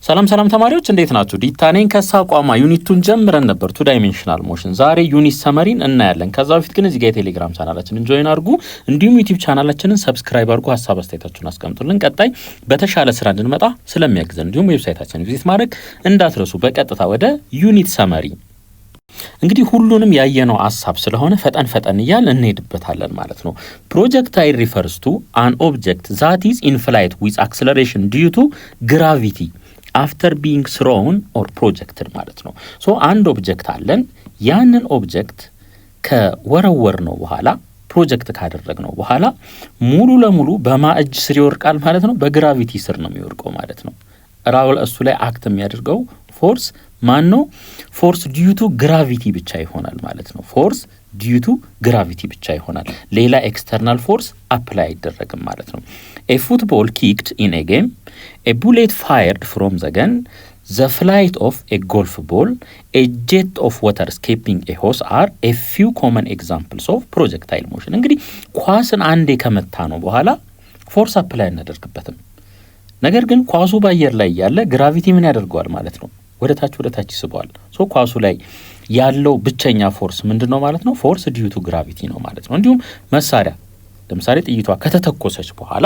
ሰላም ተማሪዎች እንዴት ናችሁ? ዲታኔን ከሳቋማ ዩኒቱን ጀምረን ነበር ቱ ዳይሜንሽናል ሞሽን። ዛሬ ዩኒት ሰመሪን እናያለን። ከዛ በፊት ግን እዚህ ጋር የቴሌግራም ቻናላችንን ጆይን አድርጉ፣ እንዲሁም ዩቲዩብ ቻናላችንን ሰብስክራይብ አድርጉ። ሐሳብ አስተያየታችሁን አስቀምጡልን። ቀጣይ በተሻለ ስራ እንድንመጣ ስለሚያግዘን እንዲሁም ዌብሳይታችንን ቪዚት ማድረግ እንዳትረሱ። በቀጥታ ወደ ዩኒት ሰመሪ እንግዲህ ሁሉንም ያየነው ሐሳብ ስለሆነ ፈጠን እያልን እንሄድበታለን ማለት ነው። ፕሮጀክታይል ሪፈርስ ቱ አን ኦብጀክት ዛት ኢዝ ኢን ፍላይት ዊዝ አክሰለሬሽን ዲዩ ቱ ግራቪቲ after being thrown or projected ማለት ነው። ሶ አንድ ኦብጀክት አለን። ያንን ኦብጀክት ከወረወር ነው በኋላ ፕሮጀክት ካደረግነው በኋላ ሙሉ ለሙሉ በማእጅ ስር ይወርቃል ማለት ነው። በግራቪቲ ስር ነው የሚወርቀው ማለት ነው። ራውል እሱ ላይ አክት የሚያደርገው ፎርስ ማን ነው? ፎርስ ዲዩ ቱ ግራቪቲ ብቻ ይሆናል ማለት ነው። ፎርስ ዲዩ ቱ ግራቪቲ ብቻ ይሆናል። ሌላ ኤክስተርናል ፎርስ አፕላይ አይደረግም ማለት ነው። A football kicked in a game, a bullet fired from the gun, the flight of a golf ball, a jet of water escaping a hose are a few common examples of projectile motion. እንግዲህ ኳስን አንዴ ከመታ ነው በኋላ ፎርስ አፕላይ እናደርግበትም። ነገር ግን ኳሱ በአየር ላይ ያለ ግራቪቲ ምን ያደርገዋል ማለት ነው? ወደ ታች ይስበዋል። ሶ ኳሱ ላይ ያለው ብቸኛ ፎርስ ምንድነው ማለት ነው? ፎርስ ዲዩ ቱ ግራቪቲ ነው ማለት ነው። እንዲሁም መሳሪያ ለምሳሌ ጥይቷ ከተተኮሰች በኋላ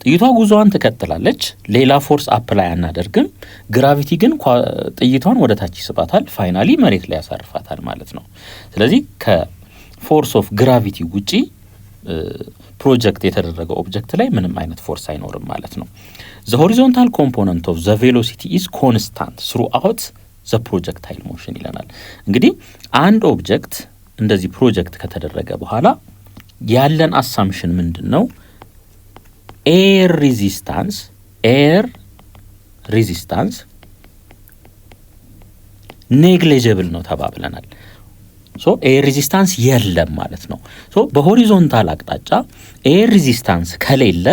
ጥይቷ ጉዞዋን ትቀጥላለች። ሌላ ፎርስ አፕላይ አናደርግም። ግራቪቲ ግን ጥይቷን ወደ ታች ይስባታል። ፋይናሊ መሬት ላይ ያሳርፋታል ማለት ነው። ስለዚህ ከፎርስ ኦፍ ግራቪቲ ውጪ ፕሮጀክት የተደረገው ኦብጀክት ላይ ምንም አይነት ፎርስ አይኖርም ማለት ነው። the horizontal component of the velocity is constant throughout the projectile motion ይለናል። እንግዲህ አንድ ኦብጀክት እንደዚህ ፕሮጀክት ከተደረገ በኋላ ያለን አሳምፕሽን ምንድነው? ኤር ሬዚስታንስ ኔግሊጂብል ነው ተባብለናል። ሶ ኤር ሬዚስታንስ የለም ማለት ነው። ሶ በሆሪዞንታል አቅጣጫ ኤር ሬዚስታንስ ከሌለ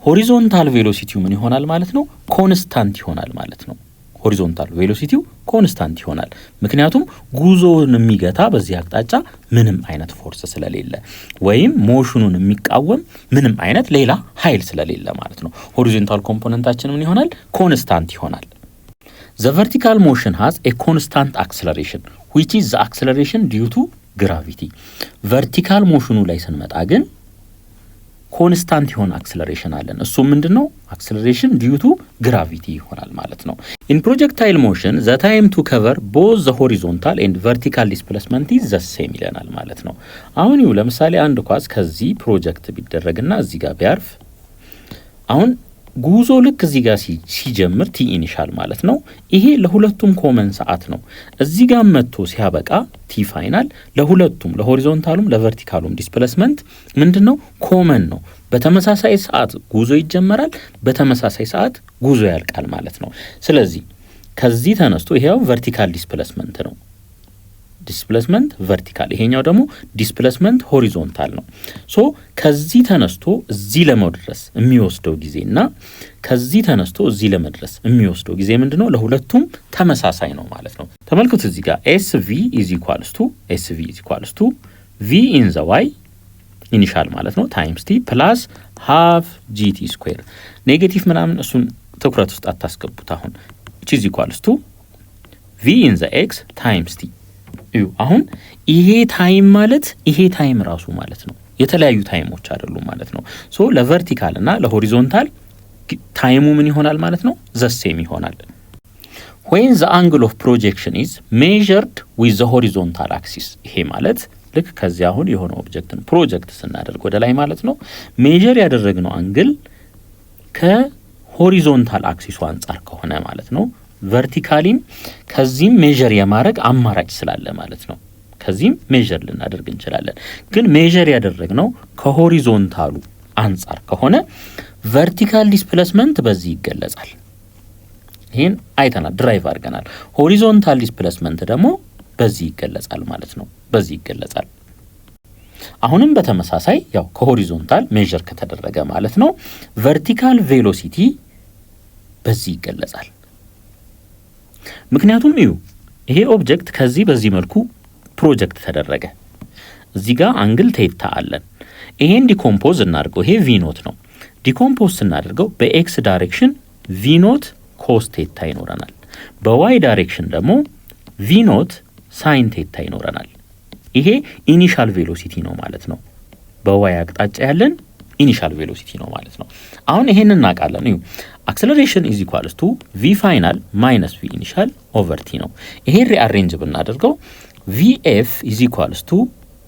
ሆሪዞንታል ቬሎሲቲው ምን ይሆናል ማለት ነው? ኮንስታንት ይሆናል ማለት ነው። ሆሪዞንታል ቬሎሲቲው ኮንስታንት ይሆናል። ምክንያቱም ጉዞውን የሚገታ በዚህ አቅጣጫ ምንም አይነት ፎርስ ስለሌለ ወይም ሞሽኑን የሚቃወም ምንም አይነት ሌላ ኃይል ስለሌለ ማለት ነው። ሆሪዞንታል ኮምፖነንታችን ምን ይሆናል? ኮንስታንት ይሆናል። The vertical motion has a constant acceleration which is the acceleration due to gravity. vertical motionu ላይ ስንመጣ ግን ኮንስታንት የሆነ አክሰለሬሽን አለን። እሱ ምንድነው? አክሰለሬሽን ዲዩ ቱ ግራቪቲ ይሆናል ማለት ነው። ኢን ፕሮጀክታይል ሞሽን ዘ ታይም ቱ ከቨር ቦዝ ዘ ሆሪዞንታል ኤንድ ቨርቲካል ዲስፕሌስመንት ኢዝ ዘ ሴም ይለናል ማለት ነው። አሁን ይኸው ለምሳሌ አንድ ኳስ ከዚህ ፕሮጀክት ቢደረግና እዚህ ጋር ቢያርፍ አሁን ጉዞ ልክ እዚህ ጋር ሲጀምር ቲ ኢኒሻል ማለት ነው። ይሄ ለሁለቱም ኮመን ሰዓት ነው። እዚህ ጋር መጥቶ ሲያበቃ ቲ ፋይናል። ለሁለቱም ለሆሪዞንታሉም ለቨርቲካሉም ዲስፕሌስመንት ምንድነው? ኮመን ነው። በተመሳሳይ ሰዓት ጉዞ ይጀመራል፣ በተመሳሳይ ሰዓት ጉዞ ያልቃል ማለት ነው። ስለዚህ ከዚህ ተነስቶ ይሄው ቨርቲካል ዲስፕሌስመንት ነው። ዲስፕሌስመንት ቨርቲካል፣ ይሄኛው ደግሞ ዲስፕሌስመንት ሆሪዞንታል ነው። ሶ ከዚህ ተነስቶ እዚህ ለመድረስ የሚወስደው ጊዜና ከዚህ ተነስቶ እዚህ ለመድረስ የሚወስደው ጊዜ ምንድነው? ለሁለቱም ተመሳሳይ ነው ማለት ነው። ተመልከቱ እዚህ ጋር SV = v in the y ኢኒሻል ማለት ነው ታይምስ t ፕላስ ሃፍ gt ስኩዌር። ኔጌቲቭ ምናምን እሱን ትኩረት ውስጥ አታስገቡት። አሁን = v in the x times t። አሁን ይሄ ታይም ማለት ይሄ ታይም ራሱ ማለት ነው። የተለያዩ ታይሞች አይደሉም ማለት ነው። ሶ ለቨርቲካል እና ለሆሪዞንታል ታይሙ ምን ይሆናል ማለት ነው? ዘሴም ይሆናል። when the angle of projection is measured with the horizontal axis ይሄ ማለት ልክ ከዚህ አሁን የሆነ ኦብጀክትን ፕሮጀክት ስናደርግ ወደ ላይ ማለት ነው ሜጀር ያደረግነው አንግል ከሆሪዞንታል አክሲሱ አንፃር ከሆነ ማለት ነው ቨርቲካሊም ከዚህም ሜጀር የማድረግ አማራጭ ስላለ ማለት ነው ከዚህም ሜጀር ልናደርግ እንችላለን። ግን ሜጀር ያደረግነው ከሆሪዞንታሉ አንፃር ከሆነ ቨርቲካል ዲስፕሌስመንት በዚህ ይገለጻል። ይሄን አይተናል፣ ድራይቭ አድርገናል። ሆሪዞንታል ዲስፕሌስመንት ደግሞ በዚህ ይገለጻል ማለት ነው። በዚህ ይገለጻል። አሁንም በተመሳሳይ ያው ከሆሪዞንታል ሜጀር ከተደረገ ማለት ነው ቨርቲካል ቬሎሲቲ በዚህ ይገለጻል። ምክንያቱም ይሄ ኦብጀክት ከዚህ በዚህ መልኩ ፕሮጀክት ተደረገ። እዚህ ጋር አንግል ቴታ አለን። ይሄን ዲኮምፖዝ እናድርገው። ይሄ ቪ ኖት ነው። ዲኮምፖዝ እናድርገው በኤክስ ዳይሬክሽን ቪ ኖት ኮስ ቴታ ይኖረናል። በዋይ ዳይሬክሽን ደግሞ ቪ ኖት ሳይን ቴታ ይኖረናል። ይሄ ኢኒሻል ቬሎሲቲ ነው ማለት ነው። በዋይ አቅጣጫ ያለን ኢኒሻል ቬሎሲቲ ነው ማለት ነው። አሁን ይሄን እናውቃለን። እዩ አክሰለሬሽን ኢዝ ኢኳልስ ቱ ቪ ፋይናል ማይነስ ቪ ኢኒሻል ኦቨር ቲ ነው። ይሄን ሪአሬንጅ ብናደርገው ቪ ኤፍ ኢዝ ኢኳልስ ቱ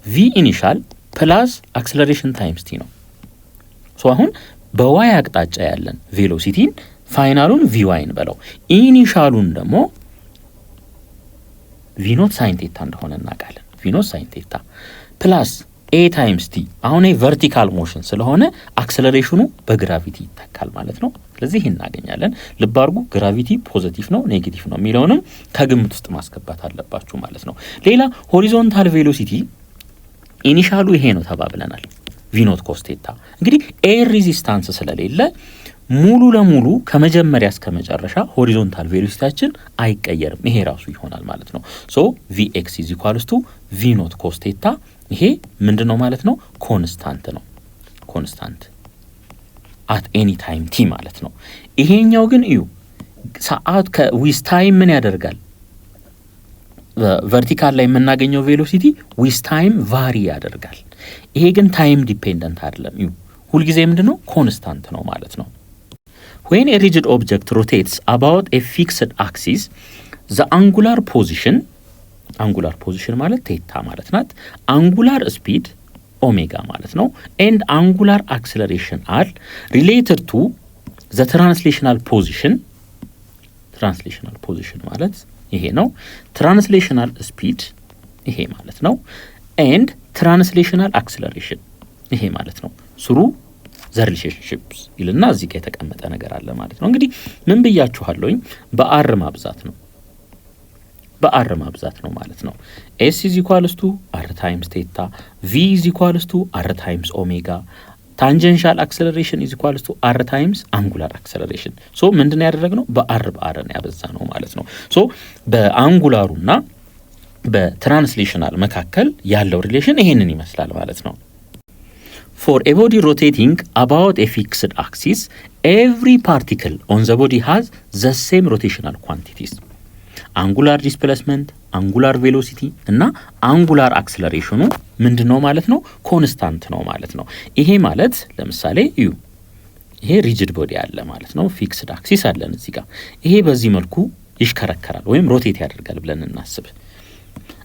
ቪ ኢኒሻል ፕላስ አክሰለሬሽን ታይምስ ቲ ነው። ሶ አሁን በዋይ አቅጣጫ ያለን ቬሎሲቲን ፋይናሉን ቪ ዋይን በለው፣ ኢኒሻሉን ደግሞ ቪ ኖት ሳይን ቴታ እንደሆነ እናውቃለን። ቪ ኖት ሳይን ቴታ ፕላስ ኤ ታይምስ ቲ። አሁን ቨርቲካል ሞሽን ስለሆነ አክሰለሬሽኑ በግራቪቲ ይተካል ማለት ነው። ስለዚህ እናገኛለን። ልብ አድርጉ፣ ግራቪቲ ፖዚቲቭ ነው ኔጌቲቭ ነው የሚለውንም ከግምት ውስጥ ማስገባት አለባችሁ ማለት ነው። ሌላ ሆሪዞንታል ቬሎሲቲ ኢኒሻሉ ይሄ ነው ተባብለናል፣ ቪ ኖት ኮስ ቴታ። እንግዲህ ኤር ሬዚስታንስ ስለሌለ ሙሉ ለሙሉ ከመጀመሪያ እስከ መጨረሻ ሆሪዞንታል ቬሎሲቲያችን አይቀየርም። ይሄ ራሱ ይሆናል ማለት ነው። ሶ ቪ ኤክስ ኢዝ ኢኳልስ ቱ ቪ ኖት ኮስ ቴታ። ይሄ ምንድነው ማለት ነው? ኮንስታንት ነው። ኮንስታንት አት ኤኒ ታይም ቲ ማለት ነው። ይሄኛው ግን እዩ ሰዓት ከዊዝ ታይም ምን ያደርጋል? ቨርቲካል ላይ የምናገኘው ቬሎሲቲ ዊዝ ታይም ቫሪ ያደርጋል። ይሄ ግን ታይም ዲፔንደንት አይደለም። እዩ ሁልጊዜ ምንድነው? ኮንስታንት ነው ማለት ነው። when a rigid object rotates about a fixed axis the angular position ማለት ቴታ ማለት ናት፣ angular speed ኦሜጋ ማለት ነው and angular acceleration are related to the translational position ማለት ይሄ ነው፣ translational speed ይሄ ማለት ነው and translational acceleration ይሄ ማለት ነው። through the relationships ይልና እዚህ ጋር የተቀመጠ ነገር አለ ማለት ነው። እንግዲህ ምን ብያችኋለሁኝ? በአር ማብዛት ነው ማለት ነው። s is equals to r times theta, v is equals to r times omega, tangential acceleration is equals to r times angular acceleration። ሶ ምንድነው ያደረግነው? በአር ነው ያበዛነው ማለት ነው። ሶ በአንጉላሩና በትራንስሌሽናል መካከል ያለው ሪሌሽን ይሄንን ይመስላል ማለት ነው። For a body rotating about a fixed axis, every particle on the body has the same rotational quantities. Angular displacement, angular velocity እና angular acceleration ምንድነው ማለት ነው? ኮንስታንት ነው ማለት ነው። ይሄ ማለት ለምሳሌ እዩ ይሄ ሪጂድ ቦዲ አለ ማለት ነው። ፊክስድ አክሲስ አለን እዚህ ጋር። ይሄ በዚህ መልኩ ይሽከረከራል ወይም ሮቴት ያደርጋል ብለን እናስብ።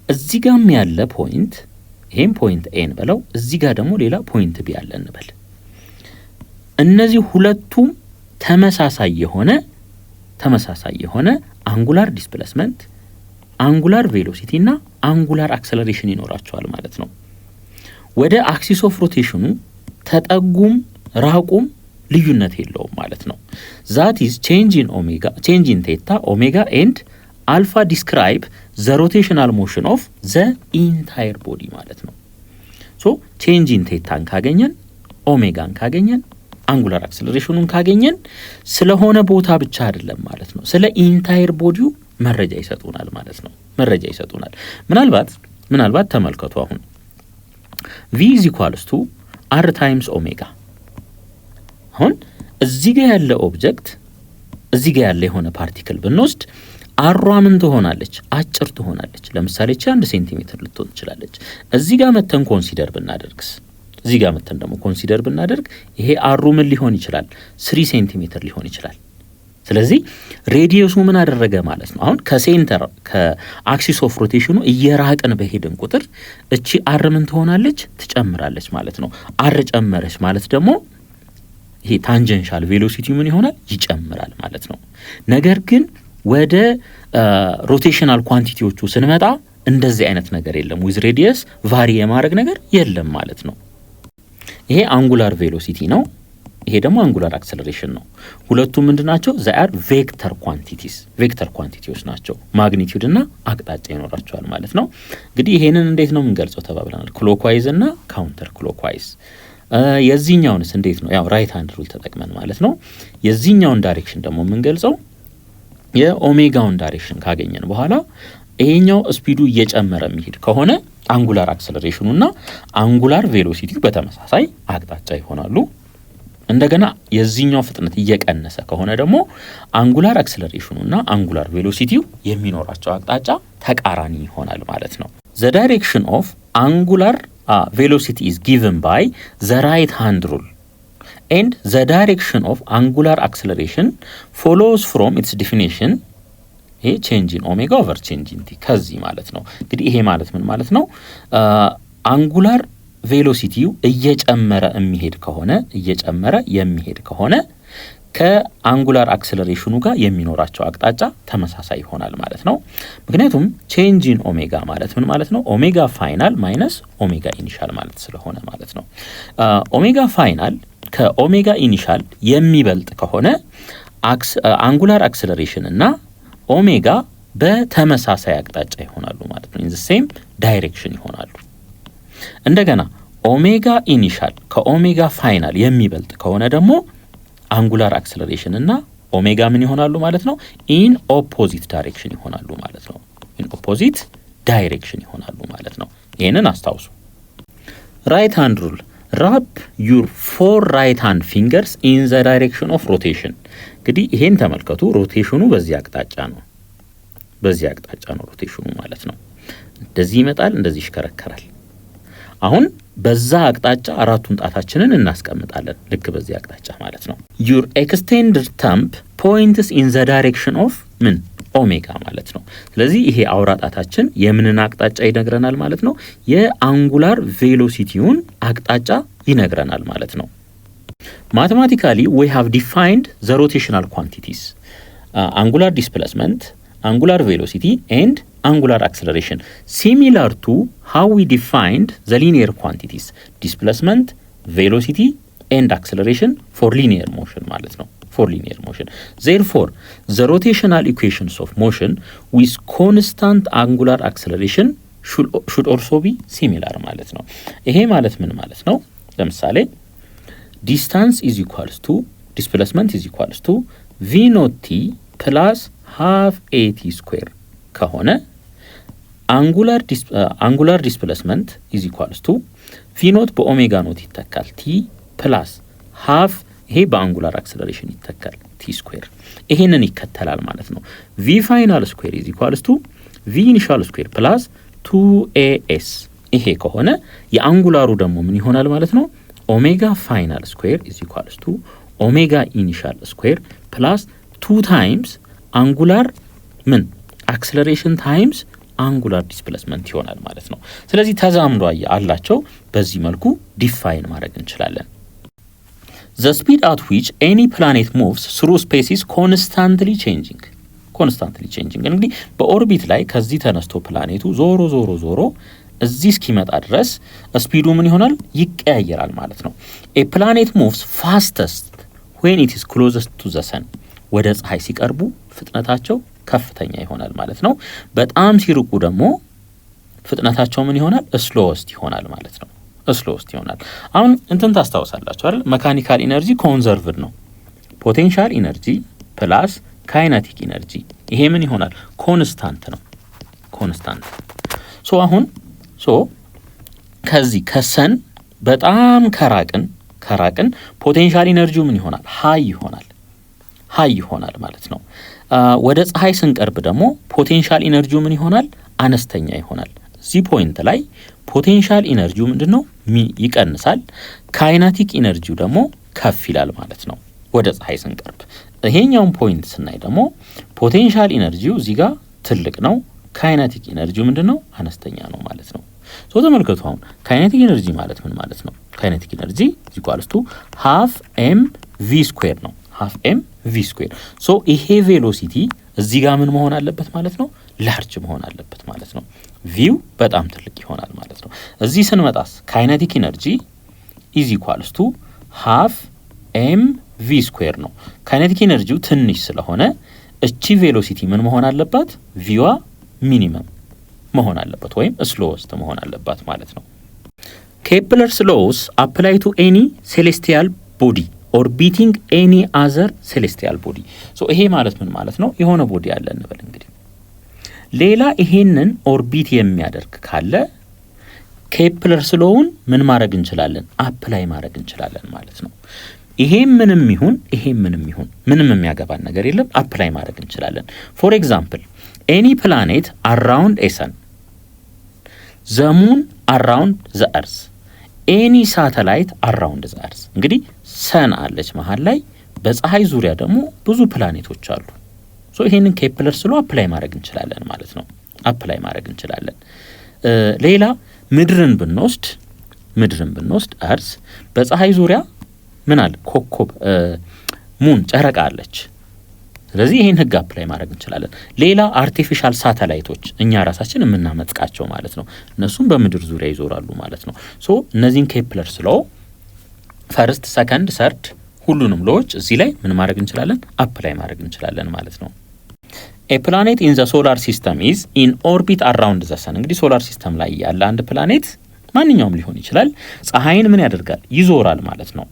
እዚህ ጋርም ያለ ፖይንት ይሄን ፖይንት ኤን በለው፣ እዚህ ጋር ደግሞ ሌላ ፖይንት ቢ አለ እንበል። እነዚህ ሁለቱም ተመሳሳይ የሆነ አንጉላር ዲስፕሌስመንት፣ አንጉላር ቬሎሲቲ እና አንጉላር አክሰለሬሽን ይኖራቸዋል ማለት ነው። ወደ አክሲስ ኦፍ ሮቴሽኑ ተጠጉም ራቁም ልዩነት የለውም ማለት ነው። that is change in theta omega and alpha describe the rotational motion of the entire body ማለት ነው። so change in theta ካገኘን ኦሜጋን ካገኘን አንጉላር አክሰለሬሽኑን ካገኘን ስለሆነ ቦታ ብቻ አይደለም ማለት ነው፣ ስለ ኢንታየር ቦዲው መረጃ ይሰጡናል ማለት ነው። ምናልባት ተመልከቱ። አሁን v is equals to r times omega። አሁን እዚህ ጋር ያለ ኦብጀክት እዚህ ጋር ያለ የሆነ ፓርቲክል ብንወስድ አሯ ምን ትሆናለች? አጭር ትሆናለች። ለምሳሌ 1 ሴንቲሜትር ልትሆን ትችላለች። እዚህ ጋር መተን ኮንሲደር ብናደርግ ይሄ አሩ ምን ሊሆን ይችላል? 3 ሴንቲሜትር ሊሆን ይችላል። ስለዚህ ሬዲየሱ ምን አደረገ ማለት ነው? አሁን ከሴንተር ከአክሲስ ኦፍ ሮቴሽኑ እየራቀን በሄድን ቁጥር እቺ አር ምን ትሆናለች? ትጨምራለች ማለት ነው። አር ጨመረች ማለት ደግሞ ይሄ ታንጀንሻል ቬሎሲቲ ምን ይሆናል? ይጨምራል ማለት ነው። ነገር ግን ወደ ሮቴሽናል ኳንቲቲዎቹ ስንመጣ እንደዚህ አይነት ነገር የለም። ዊዝ ሬዲየስ ቫሪ የማድረግ ነገር የለም ማለት ነው። ይሄ አንጉላር ቬሎሲቲ ነው፣ ይሄ ደግሞ አንጉላር አክሰለሬሽን ነው። ሁለቱም ምንድናቸው? ዛር ቬክተር ኳንቲቲዎች ናቸው። ማግኒቲዩድ እና አቅጣጫ ይኖራቸዋል ማለት ነው። እንግዲህ ይሄንን እንዴት ነው የምንገልጸው ተባብለናል። ክሎክዋይዝ እና ካውንተር ክሎክዋይዝ። የዚህኛውንስ እንዴት ነው? ያው ራይት ሃንድ ሩል ተጠቅመን ማለት ነው። የዚህኛውን ዳይሬክሽን ደግሞ የምንገልጸው የኦሜጋውን ዳይሬክሽን ካገኘን በኋላ ይሄኛው ስፒዱ እየጨመረ የሚሄድ ከሆነ አንጉላር አክሰለሬሽኑና አንጉላር ቬሎሲቲው በተመሳሳይ አቅጣጫ ይሆናሉ። እንደገና የዚህኛው ፍጥነት እየቀነሰ ከሆነ ደግሞ አንጉላር አክሰለሬሽኑና አንጉላር ቬሎሲቲው የሚኖራቸው አቅጣጫ ተቃራኒ ይሆናል ማለት ነው። the direction of angular velocity is given by the right hand rule and the direction of angular acceleration follows from its definition ይሄ change in omega over change in t ከዚህ ማለት ነው። እንግዲህ ይሄ ማለት ምን ማለት ነው? አንጉላር ቬሎሲቲው እየጨመረ የሚሄድ ከሆነ ከአንጉላር አክሰለሬሽኑ ጋር የሚኖራቸው አቅጣጫ ተመሳሳይ ይሆናል ማለት ነው። ምክንያቱም ቼንጅ ኢን ኦሜጋ ማለት ምን ማለት ነው? ኦሜጋ ፋይናል ማይነስ ኦሜጋ ኢኒሻል ማለት ስለሆነ ማለት ነው። ኦሜጋ ፋይናል ከኦሜጋ ኢኒሻል የሚበልጥ ከሆነ አንጉላር አክሰለሬሽን እና ኦሜጋ በተመሳሳይ አቅጣጫ ይሆናሉ ማለት ነው። ኢን ዘ ሴም ዳይሬክሽን ይሆናሉ። እንደገና ኦሜጋ ኢኒሻል ከኦሜጋ ፋይናል የሚበልጥ ከሆነ ደግሞ አንጉላር አክሰለሬሽን እና ኦሜጋ ምን ይሆናሉ ማለት ነው? ኢን ኦፖዚት ዳይሬክሽን ይሆናሉ ማለት ነው። ኢን ኦፖዚት ዳይሬክሽን ይሆናሉ ማለት ነው። ይሄንን አስታውሱ። ራይት ሃንድ ሩል ራፕ ዩር 4 ራይት ሃንድ ፊንገርስ ኢን ዘ ዳይሬክሽን ኦፍ ሮቴሽን። እንግዲህ ይሄን ተመልከቱ። ሮቴሽኑ በዚህ አቅጣጫ ነው ሮቴሽኑ ማለት ነው። እንደዚህ ይመጣል፣ እንደዚህ ይሽከረከራል። አሁን በዛ አቅጣጫ አራቱን ጣታችንን እናስቀምጣለን፣ ልክ በዚህ አቅጣጫ ማለት ነው። your extended thumb points in the direction of ምን ኦሜጋ ማለት ነው። ስለዚህ ይሄ አውራ ጣታችን የምንን አቅጣጫ ይነግረናል ማለት ነው? የአንጉላር ቬሎሲቲውን አቅጣጫ ይነግረናል ማለት ነው። mathematically we have defined the rotational quantities angular displacement, angular velocity and angular acceleration similar to how we defined the linear quantities displacement, velocity and acceleration for linear motion ማለት ነው። for linear motion therefore the rotational equations of motion with constant angular acceleration should also be similar ማለት ነው። ይሄ ማለት ምን ማለት ነው? ለምሳሌ distance is equals to displacement is equals to v naught t plus half at square ከሆነ አንጉላር ዲስፕሌስመንት ኢዝ ኢኳልስ ቱ ቪ ኖት በኦሜጋ ኖት ይተካል ቲ ፕላስ ሃፍ ይሄ በአንጉላር አክሰለሬሽን ይተካል ቲ ስኩዌር ይሄንን ይከተላል ማለት ነው። ቪ ፋይናል ስኩዌር ኢዝ ኢኳልስ ቱ ቪ ኢኒሻል ስኩዌር ፕላስ 2ኤኤስ ይሄ ከሆነ የአንጉላሩ ደግሞ ምን ይሆናል ማለት ነው? ኦሜጋ ፋይናል ስኩዌር ኢዝ ኢኳልስ ቱ ኦሜጋ ኢኒሻል ስኩዌር ፕላስ 2 ታይምስ አንጉላር ምን አክሰለሬሽን ታይምስ አንጉላር ዲስፕሌስመንት ይሆናል ማለት ነው። ስለዚህ ተዛምዶ አላቸው። በዚህ መልኩ ዲፋይን ማድረግ እንችላለን። the speed at which any planet moves through space is constantly changing እንግዲህ በኦርቢት ላይ ከዚህ ተነስቶ ፕላኔቱ ዞሮ እዚህ እስኪመጣ ድረስ ስፒዱ ምን ይሆናል? ይቀያየራል ማለት ነው። a planet moves fastest when it is closest to the sun ወደ ፀሐይ ሲቀርቡ ፍጥነታቸው ከፍተኛ ይሆናል ማለት ነው። በጣም ሲርቁ ደግሞ ፍጥነታቸው ምን ይሆናል? ስሎወስት ይሆናል ማለት ነው። ስሎወስት ይሆናል። አሁን እንትን ታስታውሳላችሁ አይደል? መካኒካል ኢነርጂ ኮንዘርቭድ ነው። ፖቴንሻል ኢነርጂ ፕላስ ካይነቲክ ኢነርጂ ይሄ ምን ይሆናል? ኮንስታንት ነው። ኮንስታንት ከዚህ ከሰን በጣም ከራቅን ፖቴንሻል ኢነርጂው ምን ይሆናል? ሃይ ይሆናል ማለት ነው። ወደ ፀሐይ ስንቀርብ ደግሞ ፖቴንሻል ኢነርጂው ምን ይሆናል? አነስተኛ ይሆናል። እዚህ ፖይንት ላይ ፖቴንሻል ኢነርጂው ምንድነው? ይቀንሳል። ካይነቲክ ኢነርጂው ደግሞ ከፍ ይላል ማለት ነው ወደ ፀሐይ ስንቀርብ። ይሄኛውን ፖይንት ስናይ ደግሞ ፖቴንሻል ኢነርጂው እዚህ ጋር ትልቅ ነው፣ ካይነቲክ ኢነርጂው ምንድነው? አነስተኛ ነው ማለት ነው። ተመልከቱ። አሁን ካይነቲክ ኢነርጂ ማለት ምን ማለት ነው? ካይነቲክ ኢነርጂ ኢኳልስ ቱ ሃፍ ኤም ቪ ስኩዌር ነው። ሃፍ ኤም ቪ ስኩዌር ይሄ ቬሎሲቲ እዚህ ጋር ምን መሆን አለበት ማለት ነው? ላርጅ መሆን አለበት ማለት ነው። ቪው በጣም ትልቅ ይሆናል ማለት ነው። እዚህ ስንመጣስ ካይነቲክ ኢነርጂ ኢዝ ኢኳልስ ቱ ሃፍ ኤም ቪ ስኩዌር ነው። ካይነቲክ ኢነርጂው ትንሽ ስለሆነ እቺ ቬሎሲቲ ምን መሆን አለባት? ቪዋ ሚኒመም መሆን አለበት ወይም ስሎወስት መሆን አለባት ማለት ነው። ኬፕለርስ ሎውስ አፕላይ ቱ ኤኒ ሴሌስቲያል ቦዲ ኦርቢቲንግ ኤኒ አዘር ሴሌስቲያል ቦዲ። ይሄ ማለት ምን ማለት ነው? የሆነ ቦዲ አለ እንበል እንግዲህ ሌላ ይሄንን ኦርቢት የሚያደርግ ካለ ኬፕለርስ ሎውን ምን ማድረግ እንችላለን? አፕላይ ማድረግ እንችላለን ማለት ነው። ይሄ ምንም ይሁን ምንም የሚያገባን ነገር የለም አፕላይ ማድረግ እንችላለን። ፎር ኤግዛምፕል ኤኒ ፕላኔት አራውንድ ኤ ሰን ዘ ሙን አራውንድ ዘ እርዝ ኤኒ ሳተላይት አራውንድ ዘ እርዝ። እንግዲህ ሰን አለች መሃል ላይ፣ በፀሐይ ዙሪያ ደግሞ ብዙ ፕላኔቶች አሉ። ሶ ይሄንን ኬፕለርስ ሎ አፕላይ ማድረግ እንችላለን ማለት ነው። አፕላይ ማድረግ እንችላለን። ሌላ ምድርን ብንወስድ እርዝ በፀሐይ ዙሪያ ምን አለ? ኮከብ ሙን ጨረቃ አለች። ስለዚህ ይሄን ህግ አፕላይ ማድረግ እንችላለን። ሌላ አርቲፊሻል ሳተላይቶች እኛ ራሳችን የምናመጥቃቸው ማለት ነው። እነሱም በምድር ዙሪያ ይዞራሉ ማለት ነው። ሶ እነዚህን ኬፕለርስ ሎ ፈርስት፣ ሰከንድ፣ ሰርድ ሁሉንም ሎዎች እዚህ ላይ ምን ማድረግ እንችላለን? አፕላይ ማድረግ እንችላለን ማለት ነው። ኤ ፕላኔት ኢን ዘ ሶላር ሲስተም ኢዝ ኢን ኦርቢት አራውንድ ዘ ሰን። እንግዲህ ሶላር ሲስተም ላይ ያለ አንድ ፕላኔት ማንኛውም ሊሆን ይችላል ፀሐይን ምን ያደርጋል? ይዞራል ማለት ነው።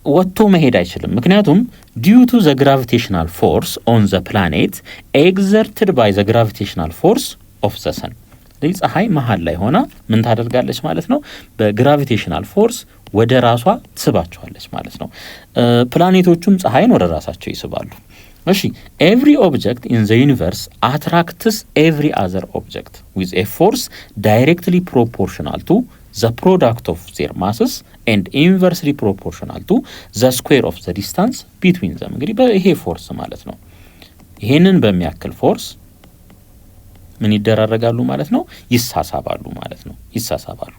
ወጥቶ መሄድ አይችልም። ምክንያቱም ዲዩ ቱ ዘ ግራቪቴሽናል ፎርስ ኦን ዘ ፕላኔት ኤግዘርትድ ባይ ዘ ግራቪቴሽናል ፎርስ ኦፍ ዘ ሰን። ስለዚህ ፀሐይ መሀል ላይ ሆና ምን ታደርጋለች ማለት ነው? በግራቪቴሽናል ፎርስ ወደ ራሷ ትስባቸዋለች ማለት ነው። ፕላኔቶቹም ፀሐይን ወደ ራሳቸው ይስባሉ። እሺ ኤቭሪ ኦብጀክት ኢን ዘ ዩኒቨርስ አትራክትስ ኤቭሪ አዘር ኦብጀክት ዊዝ ኤ ፎርስ ዳይሬክትሊ ፕሮፖርሽናል ቱ the product of their masses and inversely proportional to the square of the distance between them። እንግዲህ በይሄ ፎርስ ማለት ነው። ይሄንን በሚያክል ፎርስ ምን ይደራረጋሉ ማለት ነው? ይሳሳባሉ ማለት ነው። ይሳሳባሉ።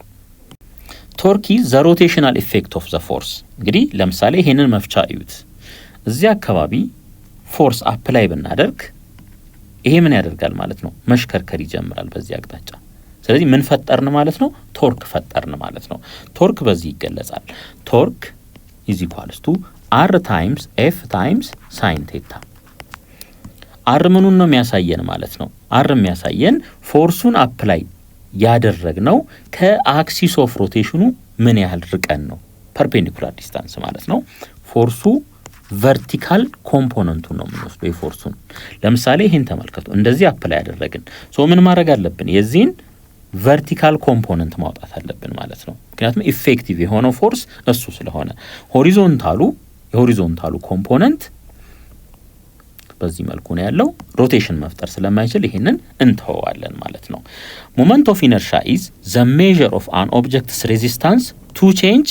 ቶርክ ኢዝ ዘ ሮቴሽናል ኢፌክት ኦፍ ዘ ፎርስ። እንግዲህ ለምሳሌ ይሄንን መፍቻ እዩት። እዚህ አካባቢ ፎርስ አፕላይ ብናደርግ ይሄ ምን ያደርጋል ማለት ነው? መሽከርከር ይጀምራል በዚህ አቅጣጫ። ስለዚህ ምን ፈጠርን ማለት ነው? ቶርክ ፈጠርን ማለት ነው። ቶርክ በዚህ ይገለጻል። ቶርክ ኢዝ ኢኳልስ ቱ አር ታይምስ ኤፍ ታይምስ ሳይን ቴታ። አር ምኑን ነው የሚያሳየን ማለት ነው? አር የሚያሳየን ፎርሱን አፕላይ ያደረግነው ከአክሲስ ኦፍ ሮቴሽኑ ምን ያህል ርቀን ነው፣ ፐርፔንዲኩላር ዲስታንስ ማለት ነው። ፎርሱ ቨርቲካል ኮምፖነንቱን ነው የምንወስደው የፎርሱን። ለምሳሌ ይሄን ተመልከቱ። እንደዚህ አፕላይ ያደረግን ሶ ምን ማድረግ አለብን? የዚህን ቨርቲካል ኮምፖነንት ማውጣት አለብን ማለት ነው። ምክንያቱም ኢፌክቲቭ የሆነው ፎርስ እሱ ስለሆነ የሆሪዞንታሉ ኮምፖነንት በዚህ መልኩ ነው ያለው። ሮቴሽን መፍጠር ስለማይችል ይሄንን እንተዋለን ማለት ነው። ሞመንት ኦፍ ኢነርሺያ ኢዝ ዘ ሜዠር ኦፍ አን ኦብጀክትስ ሬዚስታንስ ቱ ቼንጅ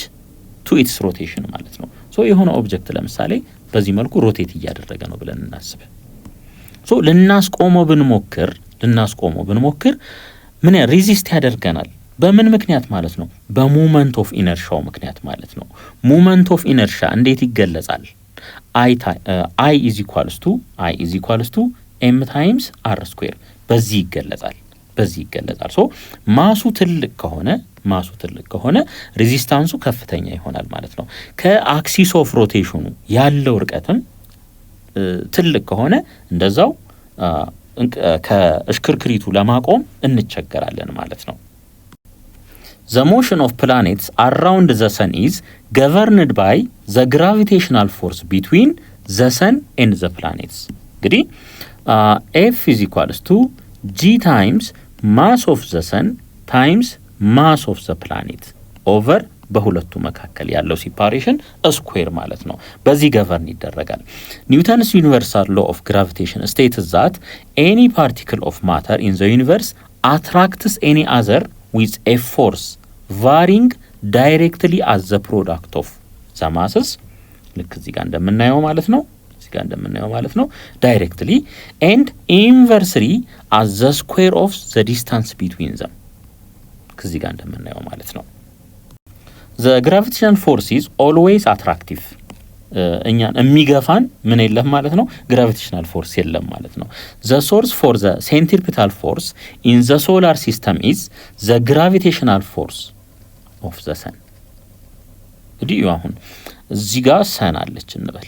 ቱ ኢትስ ሮቴሽን ማለት ነው። ሶ የሆነ ኦብጀክት ለምሳሌ በዚህ መልኩ ሮቴት እያደረገ ነው ብለን እናስብ። ሶ ልናስቆመው ብንሞክር ምን ሬዚስት ያደርገናል? በምን ምክንያት ማለት ነው? በሞመንት ኦፍ ኢነርሺያው ምክንያት ማለት ነው። ሞመንት ኦፍ ኢነርሺያ እንዴት ይገለጻል? አይ ኢዝ ኢኳልስ ቱ ኤም ታይምስ አር ስኩዌር በዚህ ይገለጻል። ሶ ማሱ ትልቅ ከሆነ ሬዚስታንሱ ከፍተኛ ይሆናል ማለት ነው። ከአክሲስ ኦፍ ሮቴሽኑ ያለው ርቀትም ትልቅ ከሆነ እንደዛው ከእሽክርክሪቱ ለማቆም እንቸገራለን ማለት ነው። The motion of planets around the sun is governed by the gravitational force between the sun and the planets. እንግዲህ F is equals to G times mass of the sun times mass of the planet over በሁለቱ መካከል ያለው ሲፓሬሽን ስኩዌር ማለት ነው። በዚህ ገቨርን ይደረጋል። ኒውተንስ ዩኒቨርሳል ሎ ኦፍ ግራቪቴሽን ስቴትስ ዛት ኤኒ ፓርቲክል ኦፍ ማተር ኢን ዘ ዩኒቨርስ አትራክትስ ኤኒ አዘር ዊዝ ኤ ፎርስ ቫሪንግ ዳይሬክትሊ አዝ ዘ ፕሮዳክት ኦፍ ዘ ማስስ። ልክ እዚህ ጋር እንደምናየው ማለት ነው ዳይሬክትሊ ኤንድ ኢንቨርስሊ አዝ ዘ ስኩዌር ኦፍ ዘ ዲስታንስ ቢትዊን ዘም። ከዚህ ጋር እንደምናየው ማለት ነው። The gravitational force is always attractive። እኛን የሚገፋን ምን የለም ማለት ነው? gravitational force የለም ማለት ነው። The source for the centripetal force in the solar system is the gravitational force of the sun። እንግዲህ አሁን እዚህ ጋር ሰን አለች እንበል።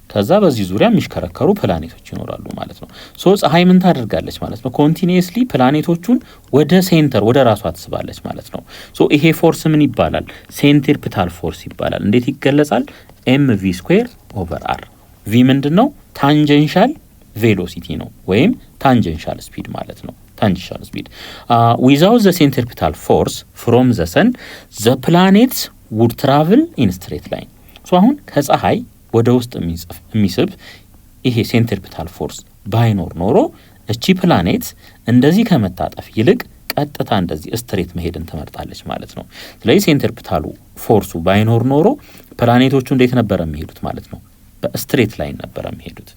ከዛ በዚህ ዙሪያ የሚሽከረከሩ ፕላኔቶች ይኖራሉ ማለት ነው። ሶ ፀሐይ ምን ታደርጋለች ማለት ነው? ኮንቲኒየስሊ ፕላኔቶቹን ወደ ሴንተር ወደ ራሷ ትስባለች ማለት ነው። ሶ ይሄ ፎርስ ምን ይባላል? ሴንትሪፒታል ፎርስ ይባላል። እንዴት ይገለጻል? ኤምቪ ስኩዌር ኦቨር አር። ቪ ምንድነው? ታንጀንሻል ቬሎሲቲ ነው ወይም ታንጀንሻል ስፒድ ማለት ነው። ታንጀንሻል ስፒድ ዊዛውት ዘ ሴንትሪፒታል ፎርስ ፍሮም ዘ ሰን ዘ ፕላኔትስ ውድ ትራቭል ኢን ስትሬት ላይን። አሁን ከፀሐይ ወደ ውስጥ የሚስብ ይሄ ሴንትሪፒታል ፎርስ ባይኖር ኖሮ እቺ ፕላኔት እንደዚህ ከመታጠፍ ይልቅ ቀጥታ እንደዚህ ስትሬት መሄድን ትመርጣለች ማለት ነው። ስለዚህ ሴንትሪፒታሉ ፎርሱ ባይኖር ኖሮ ፕላኔቶቹ እንዴት ነበር የሚሄዱት ማለት ነው? በስትሬት ላይን ነበር የሚሄዱት።